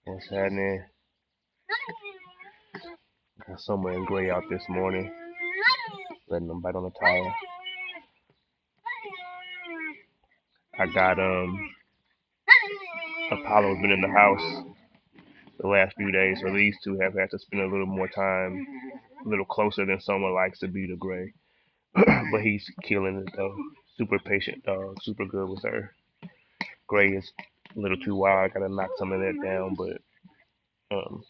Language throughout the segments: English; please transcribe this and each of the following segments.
What's happening? Got Summer and Gray out this morning, letting them bite on the tire. I got Apollo's been in the house the last few days, so these two have had to spend a little more time, a little closer than Summer likes to be to Gray. But he's killing it though. Super patient dog, super good with her. Gray is a little too wild. Gotta knock some of that down, but um,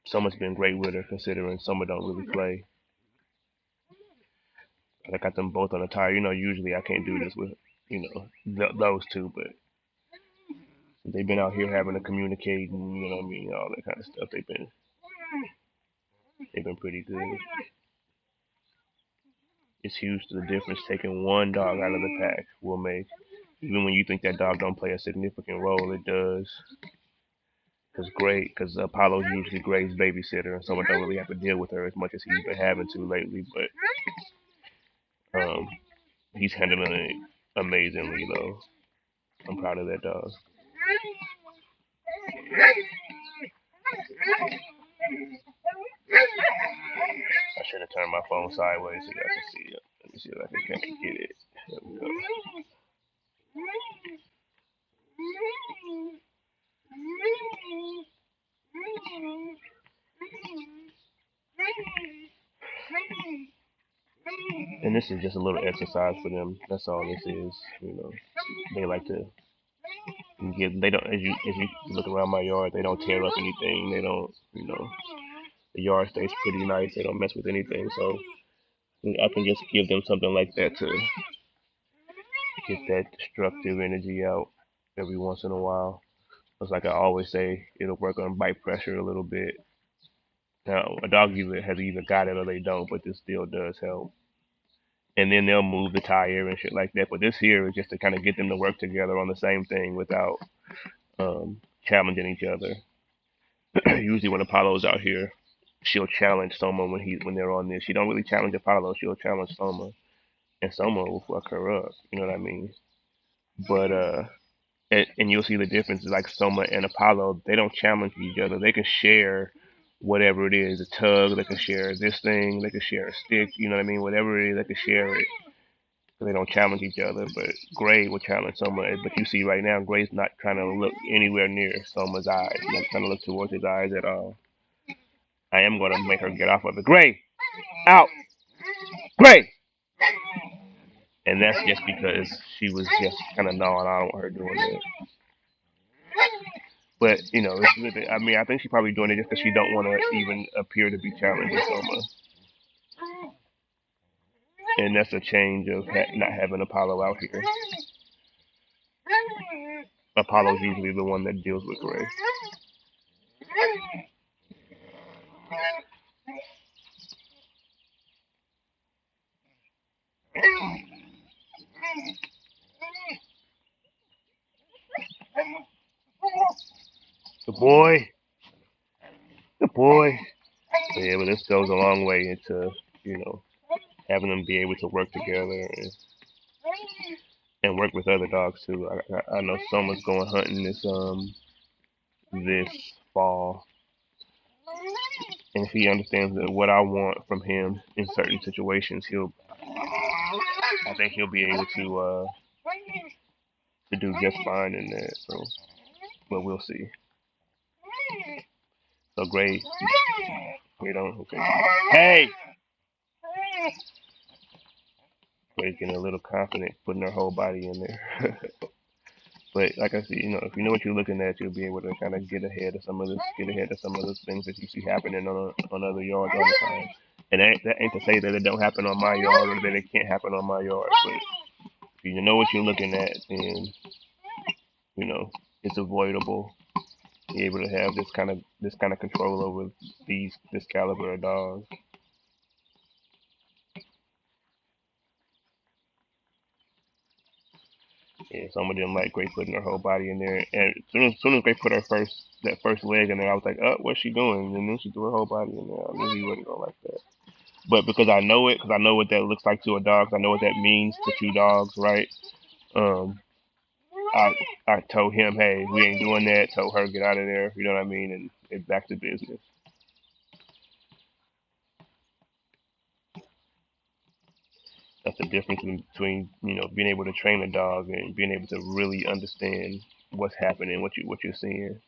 Summer's been great with her considering Summer don't really play. I got them both on the tire. Usually I can't do this with those two, but they've been out here having to communicate and you know what I mean, all that kind of stuff. They've been pretty good. It's huge the difference taking one dog out of the pack will make. Even when you think that dog don't play a significant role, it does. Because Apollo's usually Gray's babysitter, and someone don't really have to deal with her as much as he's been having to lately. But he's handling it amazingly, though. I'm proud of that dog. I should have turned my phone sideways so y'all can see it. Let me see if I can get it. There we go. And this is just a little exercise for them. That's all this is. They like to get. They don't. As you look around my yard, they don't tear up anything. They don't. The yard stays pretty nice. They don't mess with anything. So I can just give them something like that to get that destructive energy out every once in a while. It's like I always say, it'll work on bite pressure a little bit. Now, a dog has either got it or they don't, but this still does help. And then they'll move the tire and shit like that. But this here is just to kind of get them to work together on the same thing without challenging each other. Usually when Apollo's out here, she'll challenge someone when they're on this. She don't really challenge Apollo. She'll challenge Soma, and Soma will fuck her up. You know what I mean? But and you'll see the difference. Like Soma and Apollo, they don't challenge each other. They can share whatever it is, a tug. They can share this thing. They can share a stick. You know what I mean? Whatever it is, they can share it. They don't challenge each other. But Gray will challenge Soma. But you see right now, Gray's not trying to look anywhere near Soma's eyes. Not trying to look towards his eyes at all. I am going to make her get off of it. Gray, out. Gray. And that's just because she was just kind of gnawing. I don't want her doing that. But I mean, I think she's probably doing it just because she don't want to even appear to be challenging Soma. And that's a change of not having Apollo out here. Apollo's usually the one that deals with Gray. Good boy. Good boy. Yeah, but this goes a long way into, having them be able to work together and work with other dogs too. I know someone's going hunting this fall, and if he understands that what I want from him in certain situations, I think he'll be able to do just fine in that. So, but we'll see. So great. Great on. Okay. Hey. Gray's getting a little confident, putting her whole body in there. But like I said, if you know what you're looking at, you'll be able to kind of get ahead of some of the things that you see happening on other yards all the time. And that ain't to say that it don't happen on my yard or that it can't happen on my yard. But if you know what you're looking at, then it's avoidable. Be able to have this kind of control over this caliber of dogs. Yeah, some of them like Gray putting her whole body in there, and as soon as Gray put that first leg in there, I was like, oh, what's she doing? And then she threw her whole body in there. I knew he wasn't gonna like that. But because I know it, because I know what that looks like to a dog, 'cause I know what that means to two dogs, right? Um, I told him, hey, we ain't doing that. Told her, get out of there. You know what I mean? And it's back to business. That's the difference between being able to train a dog and being able to really understand what's happening, what you're seeing.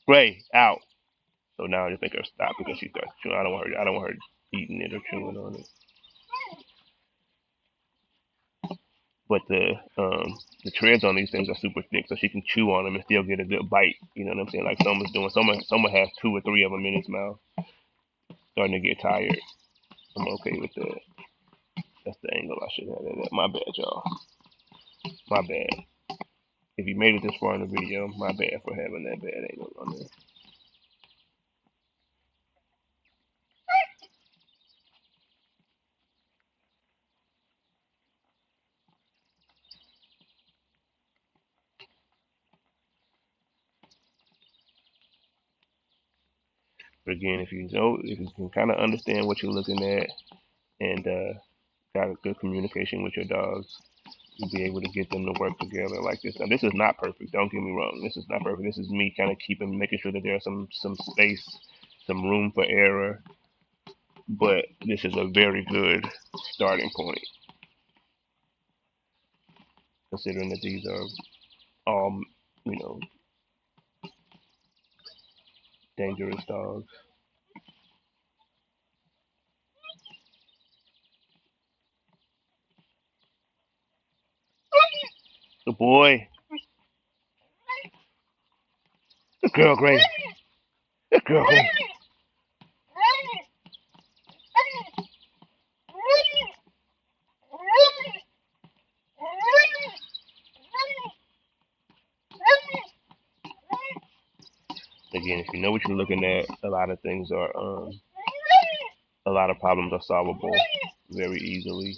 Gray out. So now I just make her stop because she starts chewing. I don't want her eating it or chewing on it. But the treads on these things are super thick, so she can chew on them and still get a good bite. You know what I'm saying? Like Soma's doing. Soma has 2 or 3 of them in his mouth. Starting to get tired. I'm okay with that. That's the angle I should have that at. My bad, y'all. My bad. If you made it this far in the video, my bad for having that bad angle on there. But again, if you can kind of understand what you're looking at and got a good communication with your dogs, you'll be able to get them to work together like this. Now, this is not perfect. Don't get me wrong. This is not perfect. This is me kind of making sure that there's some space, some room for error. But this is a very good starting point, considering that these are all, you know, dangerous dogs. Good boy. Good girl, Grace. Good girl, Grace. Again, if you know what you're looking at, a lot of things are, a lot of problems are solvable very easily.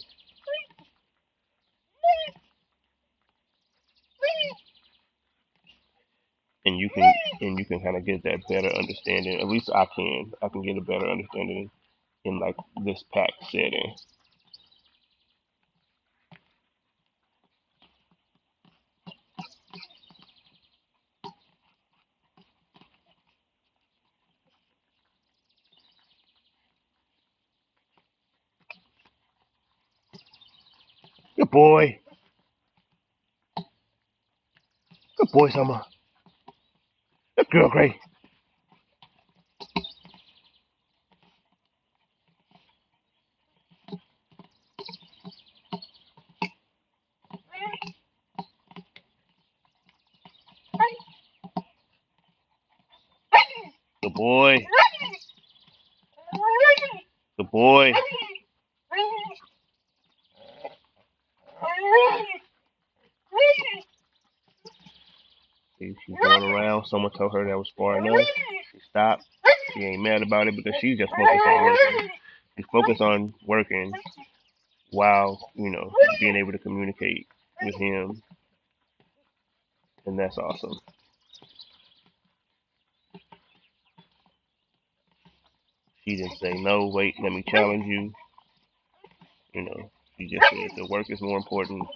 And you can kind of get that better understanding. At least I can. I can get a better understanding in like this pack setting. Good boy. Good boy, Summer. Good girl, Gray. Good boy. Good boy. See, she's going around. Someone told her that was far enough. She stopped. She ain't mad about it because she's just focused on working. She's focused on working while, being able to communicate with him. And that's awesome. She didn't say, no, wait, let me challenge you. She just said the work is more important.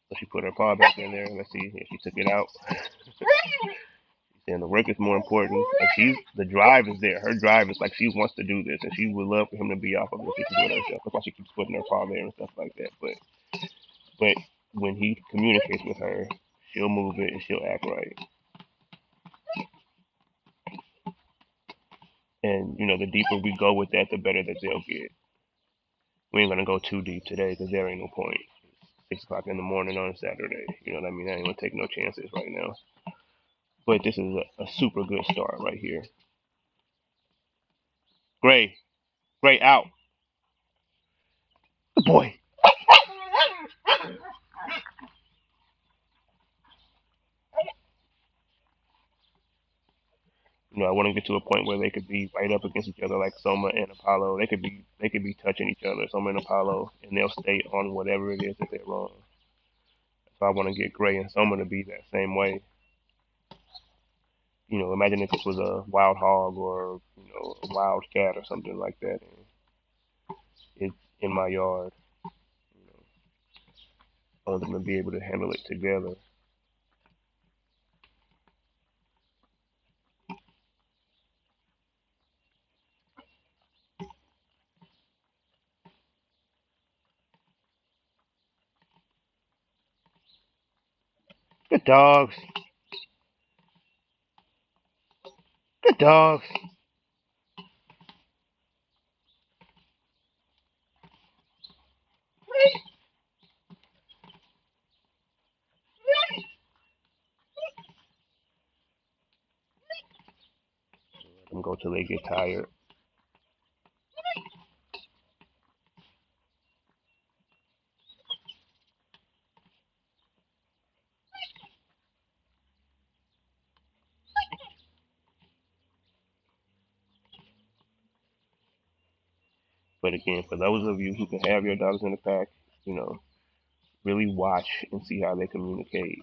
So she put her paw back in there. Let's see if she took it out. And the work is more important. And the drive is there. Her drive is like she wants to do this, and she would love for him to be off of it. She can do it herself. That's why she keeps putting her paw there and stuff like that. But when he communicates with her, she'll move it and she'll act right. And the deeper we go with that, the better that they'll get. We ain't gonna go too deep today because there ain't no point. 6 o'clock in the morning on a Saturday. You know what I mean? I ain't gonna take no chances right now. But this is a super good start right here. Gray, Gray out. Good boy. I want to get to a point where they could be right up against each other, like Soma and Apollo. They could be touching each other, Soma and Apollo, and they'll stay on whatever it is that they're on. So I want to get Gray and Soma to be that same way. Imagine if this was a wild hog or a wild cat or something like that, and it's in my yard. I want them to be able to handle it together. Good dogs. Good dogs. Let them go till they get tired. But again, for those of you who can have your dogs in the pack, you know, really watch and see how they communicate,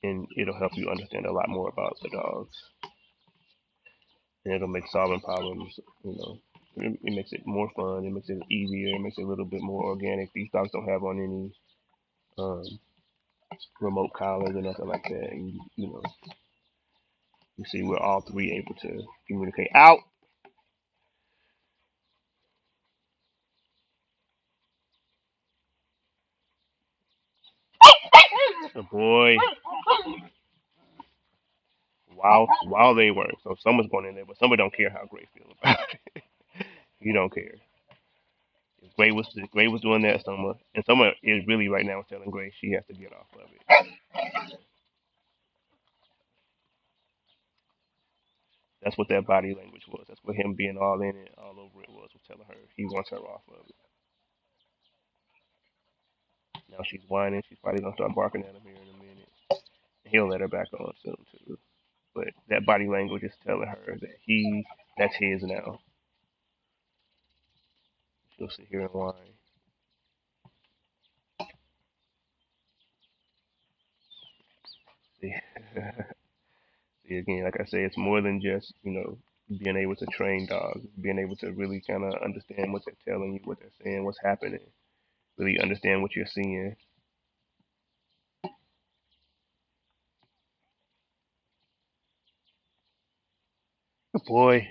and it'll help you understand a lot more about the dogs, and it'll make solving problems, you know, it makes it more fun. It makes it easier. It makes it a little bit more organic. These dogs don't have on any um, remote collars or nothing like that. And you know, you see, we're all three able to communicate. Out, the boy, while they work. So someone's going in there, but somebody don't care how Gray feels about it. You don't care. If Gray was doing that, Summer, and Summer is really right now telling Gray she has to get off of it. That's what that body language was. That's what him being all in it, all over it was telling her he wants her off of it. Now she's whining. She's probably gonna start barking at him here in a minute. He'll let her back on soon too. But that body language is telling her that that's his now. She'll sit here and whine. See, see again, like I say, it's more than just being able to train dogs, being able to really kind of understand what they're telling you, what they're saying, what's happening, really understand what you're seeing. Good boy.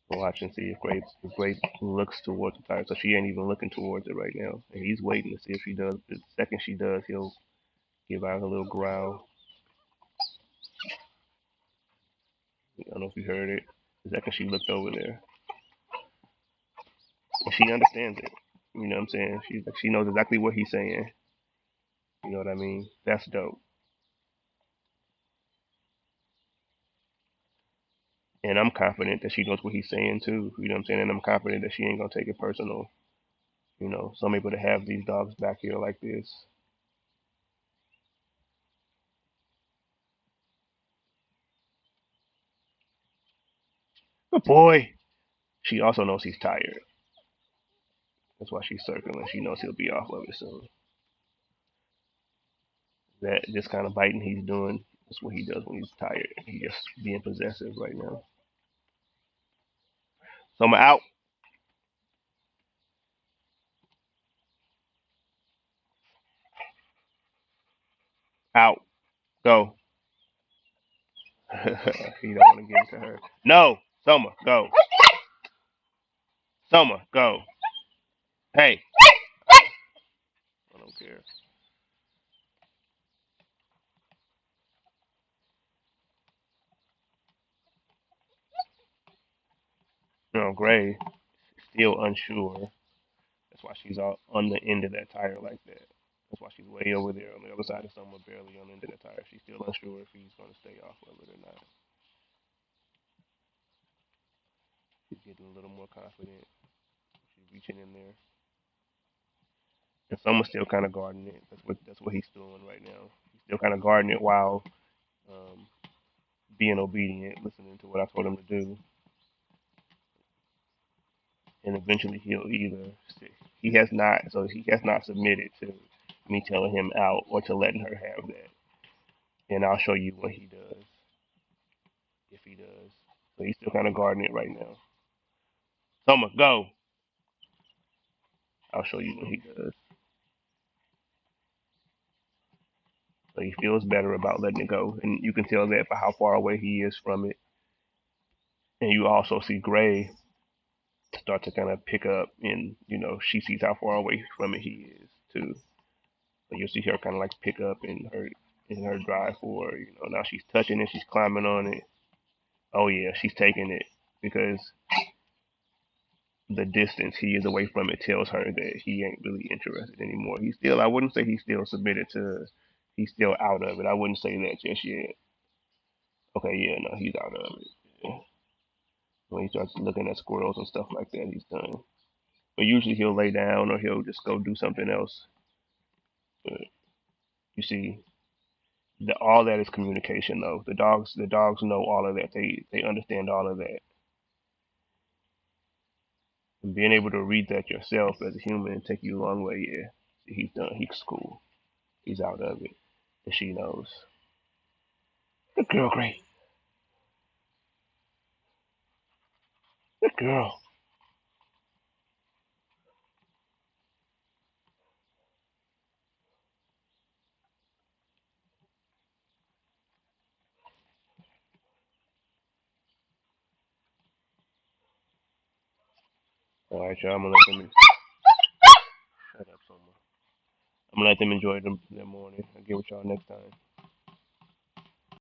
Watch and see if Grape looks towards the tire. So she ain't even looking towards it right now. And he's waiting to see if she does. The second she does, he'll give out a little growl. I don't know if you heard it. The second she looked over there. And she understands it. You know what I'm saying? She knows exactly what he's saying. You know what I mean? That's dope. And I'm confident that she knows what he's saying too. You know what I'm saying? And I'm confident that she ain't gonna take it personal. You know, so I'm able to have these dogs back here like this. Good boy. She also knows he's tired. That's why she's circling. She knows he'll be off of it soon. That this kind of biting he's doing is what he does when he's tired. He's just being possessive right now. So I'm out. Out. Go. He don't want to give it to her. No. Summer, go. Summer, go. Hey. I don't care. No, Gray still unsure. That's why she's on the end of that tire like that. That's why she's way over there on the other side of Summer, barely on the end of that tire. She's still unsure if he's going to stay off of it or not. She's getting a little more confident. She's reaching in there. And Summer's still kind of guarding it. That's what he's doing right now. He's still kind of guarding it while um, being obedient, listening to what I told him to do. And eventually he has not submitted to me telling him out or to letting her have that. And I'll show you what he does if he does. So he's still kind of guarding it right now. Summer, go. I'll show you what he does. So he feels better about letting it go, and you can tell that by how far away he is from it. And you also see Gray start to kind of pick up, and she sees how far away from it he is too. So you'll see her kind of like pick up in her drive for now she's touching it, she's climbing on it. Oh yeah, she's taking it because the distance he is away from it tells her that he ain't really interested anymore. I wouldn't say he's still submitted to, he's still out of it. I wouldn't say that just yet. Okay, yeah, no, he's out of it. Yeah. When he starts looking at squirrels and stuff like that, he's done. But usually he'll lay down or he'll just go do something else. But you see, all that is communication, though. The dogs know all of that. They understand all of that. And being able to read that yourself as a human take you a long way. Yeah, he's done. He's cool. He's out of it, and she knows. Good girl, Gray. Good girl. All right, y'all. I'm gonna let them. Shut up, Soma. I'm gonna let them enjoy their morning. I'll get with y'all next time.